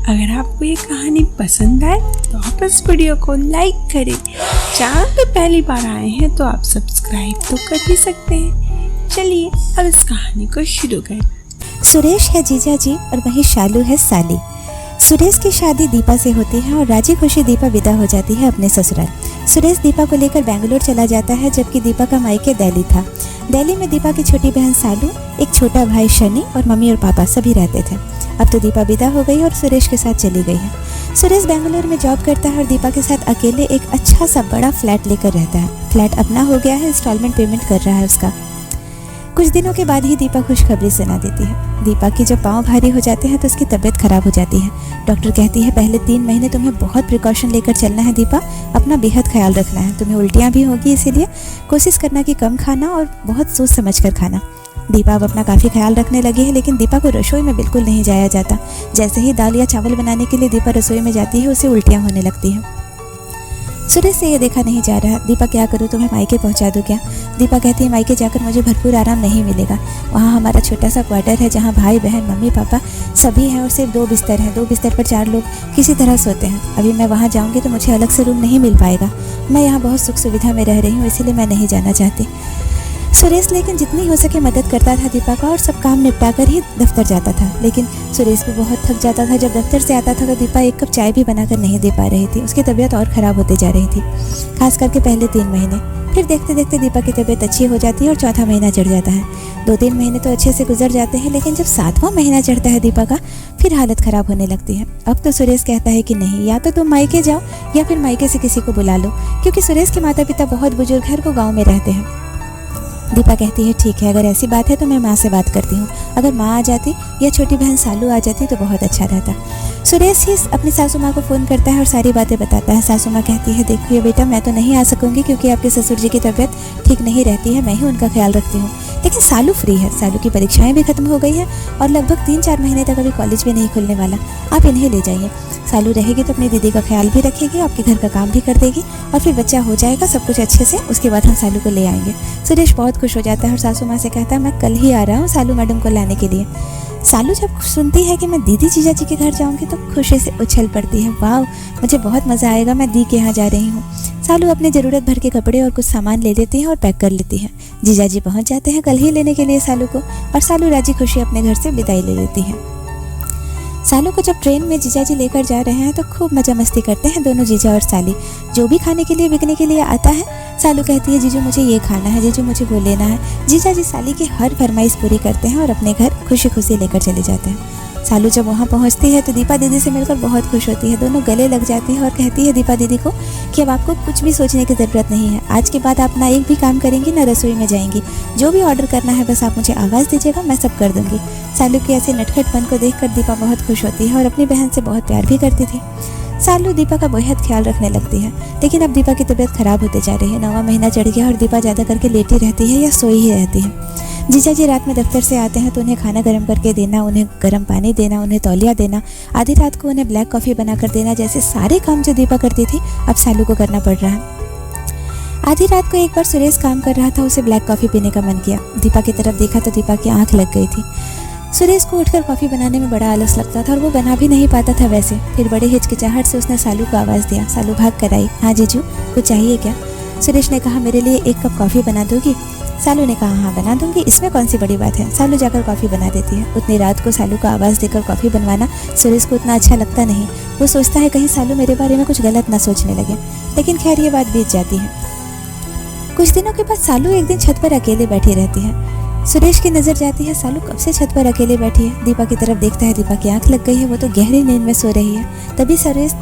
अगर आपको ये कहानी पसंद आए तो आप इस वीडियो को लाइक करें। चैनल पे पहली बार आए हैं तो आप सब्सक्राइब तो कर ही सकते हैं। चलिए अब इस कहानी को शुरू करें। सुरेश है जीजा जी और वहीं शालू है साली। सुरेश की शादी दीपा से होती है और राजी खुशी दीपा विदा हो जाती है अपने ससुराल। सुरेश दीपा को लेकर बेंगलोर चला जाता है, जबकि दीपा का मायके दिल्ली था। दिल्ली में दीपा की छोटी बहन सालू, एक छोटा भाई शनि और मम्मी और पापा सभी रहते थे। अब तो दीपा विदा हो गई और सुरेश के साथ चली गई है। सुरेश बेंगलोर में जॉब करता है और दीपा के साथ अकेले एक अच्छा सा बड़ा फ्लैट लेकर रहता है। फ्लैट अपना हो गया है, इंस्टॉलमेंट पेमेंट कर रहा है उसका। कुछ दिनों के बाद ही दीपा खुशखबरी सुना देती है। दीपा की जब पाँव भारी हो जाते हैं तो उसकी तबीयत खराब हो जाती है। डॉक्टर कहती है पहले 3 महीने तुम्हें बहुत प्रिकॉशन लेकर चलना है दीपा, अपना बेहद ख्याल रखना है। तुम्हें उल्टियाँ भी होगी, इसीलिए कोशिश करना कि कम खाना और बहुत सोच समझ कर खाना। दीपा अब अपना काफ़ी ख्याल रखने लगी है, लेकिन दीपा को रसोई में बिल्कुल नहीं जाया जाता। जैसे ही दाल या चावल बनाने के लिए दीपा रसोई में जाती है, उसे उल्टियाँ होने लगती हैं। सुरेश से ये देखा नहीं जा रहा। दीपा क्या करूँ, तुम्हें मायके पहुंचा दूँ क्या? दीपा कहती है मायके जाकर मुझे भरपूर आराम नहीं मिलेगा। वहाँ हमारा छोटा सा क्वार्टर है जहाँ भाई बहन मम्मी पापा सभी हैं और सिर्फ 2 बिस्तर हैं। 2 बिस्तर पर 4 लोग किसी तरह सोते हैं। अभी मैं वहाँ जाऊँगी तो मुझे अलग से रूम नहीं मिल पाएगा। मैं यहाँ बहुत सुख सुविधा में रह रही हूँ, इसीलिए मैं नहीं जाना चाहती। सुरेश लेकिन जितनी हो सके मदद करता था दीपा का और सब काम निपटा कर ही दफ्तर जाता था। लेकिन सुरेश भी बहुत थक जाता था। जब दफ्तर से आता था तो दीपा 1 कप चाय भी बनाकर नहीं दे पा रही थी। उसकी तबीयत और ख़राब होती जा रही थी, खास करके पहले 3 महीने। फिर देखते देखते दीपा की तबीयत अच्छी हो जाती है और चौथा महीना चढ़ जाता है। 2-3 महीने तो अच्छे से गुजर जाते हैं, लेकिन जब 7वां महीना चढ़ता है दीपा का, फिर हालत ख़राब होने लगती है। अब तो सुरेश कहता है कि नहीं, या तो तुम मायके जाओ या फिर मायके से किसी को बुला लो, क्योंकि सुरेश के माता पिता बहुत बुजुर्ग हैं, वो गाँव में रहते हैं। दीपा कहती है ठीक है, अगर ऐसी बात है तो मैं माँ से बात करती हूँ। अगर माँ आ जाती या छोटी बहन सालू आ जाती तो बहुत अच्छा रहता। सुरेश ही अपनी सासू माँ को फ़ोन करता है और सारी बातें बताता है। सासू माँ कहती है देखिए बेटा, मैं तो नहीं आ सकूँगी क्योंकि आपके ससुर जी की तबीयत ठीक नहीं रहती है, मैं ही उनका ख्याल रखती हूँ। लेकिन सालू फ्री है, सालू की परीक्षाएं भी खत्म हो गई हैं और लगभग 3-4 महीने तक अभी कॉलेज भी नहीं खुलने वाला। आप इन्हें ले जाइए। सालू रहेगी तो अपनी दीदी का ख्याल भी रखेगी, आपके घर का काम भी कर देगी और फिर बच्चा हो जाएगा सब कुछ अच्छे से। उसके बाद हम सालू को ले आएंगे। सुरेश बहुत खुश हो जाता है और सासू माँ से कहता है मैं कल ही आ रहा हूँ सालू मैडम को लाने के लिए। सालू जब सुनती है कि मैं दीदी जीजा जी के घर जाऊंगी तो खुशी से उछल पड़ती है। वाह, मुझे बहुत मज़ा आएगा, मैं दी के यहाँ जा रही हूँ। सालू अपने ज़रूरत भर के कपड़े और कुछ सामान ले लेती है और पैक कर लेती है। जीजा जी पहुँच जाते हैं कल ही लेने के लिए सालू को, और सालू राजी खुशी अपने घर से विदाई ले लेती है। सालू को जब ट्रेन में जीजा जी लेकर जा रहे हैं तो खूब मजा मस्ती करते हैं दोनों जीजा और साली। जो भी खाने के लिए बिकने के लिए आता है, सालू कहती है जीजू मुझे ये खाना है, जीजू मुझे वो लेना है। जीजा जी साली की हर फरमाइश पूरी करते हैं और अपने घर खुशी खुशी लेकर चले जाते हैं। सालू जब वहाँ पहुँचती है तो दीपा दीदी से मिलकर बहुत खुश होती है। दोनों गले लग जाती है और कहती है दीपा दीदी को कि अब आपको कुछ भी सोचने की ज़रूरत नहीं है। आज के बाद आप ना एक भी काम करेंगी ना रसोई में जाएंगी। जो भी ऑर्डर करना है बस आप मुझे आवाज़ दीजिएगा, मैं सब कर दूँगी। सालू के ऐसे नटखटपन को देखकर दीपा बहुत खुश होती है और अपनी बहन से बहुत प्यार भी करती थी। सालू दीपा का बेहद ख्याल रखने लगती है, लेकिन अब दीपा की तबीयत खराब होती जा रही है। 9वां महीना चढ़ गया और दीपा ज़्यादा करके लेटी रहती है या सोई ही रहती है। जीजा जी रात में दफ्तर से आते हैं तो उन्हें खाना गर्म करके देना, उन्हें गर्म पानी देना, उन्हें तौलिया देना, आधी रात को उन्हें ब्लैक कॉफ़ी बनाकर देना, जैसे सारे काम जो दीपा करती थी अब सालू को करना पड़ रहा है। आधी रात को एक बार सुरेश काम कर रहा था, उसे ब्लैक कॉफ़ी पीने का मन किया। दीपा की तरफ देखा तो दीपा की आंख लग गई थी। सुरेश को उठकर कॉफ़ी बनाने में बड़ा आलस लगता था और वो बना भी नहीं पाता था वैसे। फिर बड़े हिचकिचाहट से उसने सालू को आवाज़ दिया। सालू भाग कर आई। हाँ जीजू, कुछ चाहिए क्या? सुरेश ने कहा मेरे लिए 1 कप कॉफ़ी बना दोगी? सालू ने कहा हाँ बना दूंगी, इसमें कौन सी बड़ी बात है। सालू जाकर कॉफ़ी बना देती है। उतनी रात को सालू को आवाज़ देकर कॉफ़ी बनवाना सुरेश को उतना अच्छा लगता नहीं। वो सोचता है कहीं सालू मेरे बारे में कुछ गलत ना सोचने लगे, लेकिन खैर ये बात बीत जाती है। कुछ दिनों के बाद सालू एक दिन छत पर अकेले बैठी रहती है। सुरेश की नज़र जाती है सालू कब से छत पर अकेले बैठी है। दीपा की तरफ देखता है, दीपा की आंख लग गई है, वो तो गहरी नींद में सो रही है। तभी सुरेश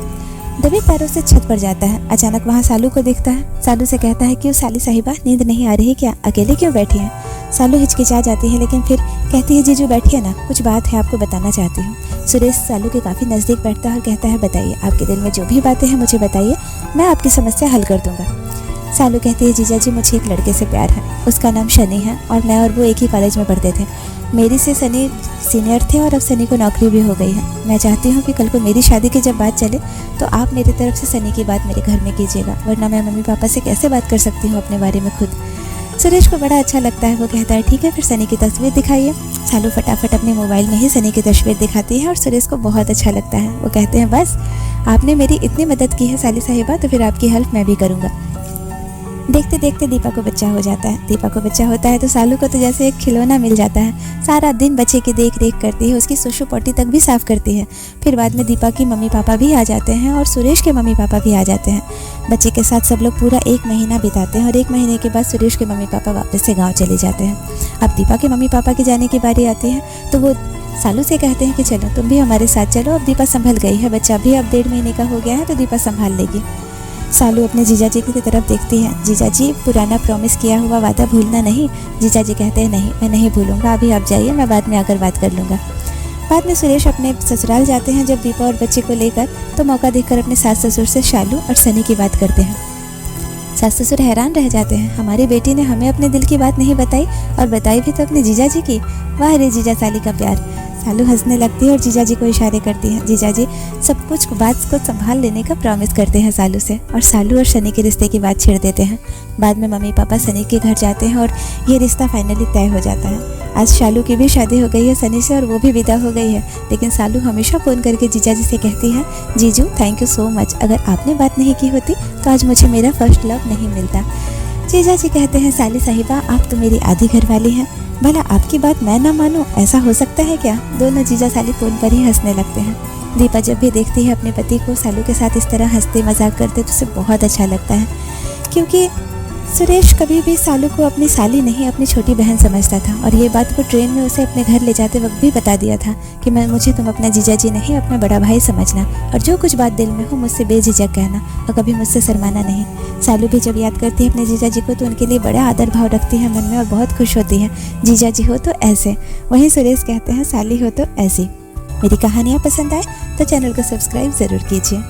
दबे पैरों से छत पर जाता है। अचानक वहाँ सालू को देखता है। सालू से कहता है क्यों साली साहिबा, नींद नहीं आ रही क्या? अकेले क्यों बैठी हैं? सालू हिचकिचा जाती है, लेकिन फिर कहती है जीजू बैठिए ना, कुछ बात है आपको बताना चाहती हूँ। सुरेश सालू के काफ़ी नज़दीक बैठता है और कहता है बताइए, आपके दिल में जो भी बातें हैं मुझे बताइए, मैं आपकी समस्या हल कर दूंगा। सालू कहती है जीजा जी मुझे एक लड़के से प्यार है, उसका नाम शनि है और मैं और वो एक ही कॉलेज में पढ़ते थे। मेरी से सनी सीनियर थे और अब सनी को नौकरी भी हो गई है। मैं चाहती हूँ कि कल को मेरी शादी की जब बात चले तो आप मेरी तरफ से सनी की बात मेरे घर में कीजिएगा, वरना मैं मम्मी पापा से कैसे बात कर सकती हूँ अपने बारे में खुद। सुरेश को बड़ा अच्छा लगता है। वो कहता है ठीक है फिर सनी की तस्वीर दिखाइए। सालू फटाफट अपने मोबाइल में ही सनी की तस्वीर दिखाती है और सुरेश को बहुत अच्छा लगता है। वो कहते हैं बस आपने मेरी इतनी मदद की है साली साहिबा, तो फिर आपकी हेल्प मैं भी करूँगा। देखते देखते दीपा को बच्चा हो जाता है। दीपा को बच्चा होता है तो सालू को तो जैसे एक खिलौना मिल जाता है। सारा दिन बच्चे की देख रेख करती है, उसकी सुसु पोटी तक भी साफ करती है। फिर बाद में दीपा की मम्मी पापा भी आ जाते हैं और सुरेश के मम्मी पापा भी आ जाते हैं। बच्चे के साथ सब लोग पूरा 1 महीना बिताते हैं और 1 महीने के बाद सुरेश के मम्मी पापा वापस से गाँव चले जाते हैं। अब दीपा के मम्मी पापा के जाने की बारी आती है तो वो सालू से कहते हैं कि चलो तुम भी हमारे साथ चलो, अब दीपा संभल गई है, बच्चा भी अब 1.5 महीने का हो गया है तो दीपा संभाल लेगी। सालू अपने जीजा जी की तरफ देखती है। जीजा जी पुराना प्रॉमिस किया हुआ वादा भूलना नहीं। जीजा जी कहते हैं नहीं मैं नहीं भूलूंगा, अभी आप जाइए, मैं बाद में आकर बात कर लूँगा। बाद में सुरेश अपने ससुराल जाते हैं। जब दीपा और बच्चे को लेकर तो मौका देखकर अपने सास ससुर से शालू और सनी की बात करते हैं। सास ससुर हैरान रह जाते हैं, हमारी बेटी ने हमें अपने दिल की बात नहीं बताई और बताई भी तो अपने जीजा जी की। वाह रे जीजा साली का प्यार। सालू हंसने लगती है और जीजा जी को इशारे करती है। जीजा जी सब कुछ बात को संभाल लेने का प्रॉमिस करते हैं सालू से और सालू और सनी के रिश्ते की बात छेड़ देते हैं। बाद में मम्मी पापा सनी के घर जाते हैं और ये रिश्ता फाइनली तय हो जाता है। आज शालू की भी शादी हो गई है सनी से और वो भी विदा हो गई है, लेकिन सालू हमेशा फ़ोन करके जीजा जी से कहती है जीजू थैंक यू सो मच, अगर आपने बात नहीं की होती तो आज मुझे मेरा फर्स्ट लव नहीं मिलता। जीजा जी कहते हैं साली साहिबा आप तो मेरी आधी घरवाली हैं, भला आपकी बात मैं ना मानूं, ऐसा हो सकता है क्या। दोनों जीजा साली फ़ोन पर ही हंसने लगते हैं। दीपा जब भी देखती है अपने पति को सालू के साथ इस तरह हंसते मजाक करते तो उसे बहुत अच्छा लगता है, क्योंकि सुरेश कभी भी सालू को अपनी साली नहीं अपनी छोटी बहन समझता था और ये बात वो ट्रेन में उसे अपने घर ले जाते वक्त भी बता दिया था कि मुझे तुम अपना जीजा जी नहीं अपना बड़ा भाई समझना और जो कुछ बात दिल में हो मुझसे बेझिझक कहना और कभी मुझसे शर्माना नहीं। सालू भी जब याद करती है अपने जीजा जी को तो उनके लिए बड़ा आदर भाव रखती है मन में और बहुत खुश होती है। जीजा जी हो तो ऐसे, वहीं सुरेश कहते हैं साली हो तो ऐसी। मेरी कहानियाँ पसंद आए तो चैनल को सब्सक्राइब ज़रूर कीजिए।